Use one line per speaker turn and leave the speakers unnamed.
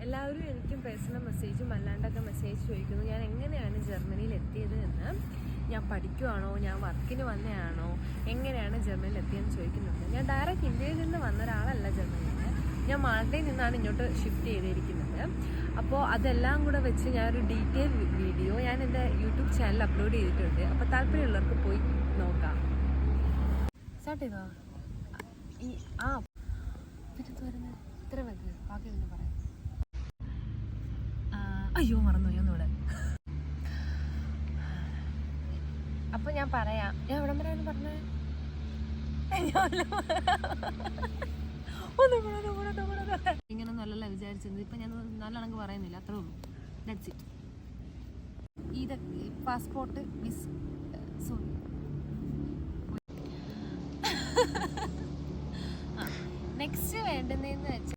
എല്ലാവരും എനിക്കും പേഴ്സണൽ മെസ്സേജും അല്ലാണ്ടൊക്കെ മെസ്സേജ് ചോദിക്കുന്നു ഞാൻ എങ്ങനെയാണ് ജർമ്മനിയിൽ എത്തിയത് എന്ന്. ഞാൻ പഠിക്കുവാണോ, ഞാൻ വർക്കിന് വന്നതാണോ, എങ്ങനെയാണ് ജർമ്മനിയിൽ എത്തിയെന്ന് ചോദിക്കുന്നുണ്ട്. ഞാൻ ഡയറക്റ്റ് ഇന്ത്യയിൽ നിന്ന് വന്ന ഒരാളല്ല ജർമ്മനിയിൽ. ഞാൻ മാൾട്ടയിൽ നിന്നാണ് ഇങ്ങോട്ട് ഷിഫ്റ്റ് ചെയ്തിരിക്കുന്നത്. അപ്പോൾ അതെല്ലാം കൂടെ വെച്ച് ഞാനൊരു ഡീറ്റെയിൽ വീഡിയോ ഞാൻ എൻ്റെ യൂട്യൂബ് ചാനലിൽ അപ്ലോഡ് ചെയ്തിട്ടുണ്ട്. അപ്പോൾ താല്പര്യമുള്ളവർക്ക് പോയി നോക്കാം. സ്റ്റാർട്ട് ചെയ്തോ? ഈ തിരുത്ത് വരുന്നത് ഇത്ര വെക്ക്, ബാക്കി തന്നെ പറയാം. അയ്യോ മറന്നു ഒന്നുകൂടെ. അപ്പോൾ ഞാൻ പറയാം. ഞാൻ എവിടം വരെയാണ് പറഞ്ഞത്? ഇങ്ങനെ നല്ലല്ല വിചാരിച്ചത്. ഇപ്പം ഞാൻ നല്ലവണ്ണം പറയുന്നില്ല, അത്രേ ഉള്ളൂ. That's it. ഇത് പാസ്പോർട്ട് സോറി നെക്സ്റ്റ് വേണ്ടുന്നതെന്ന് വെച്ചാൽ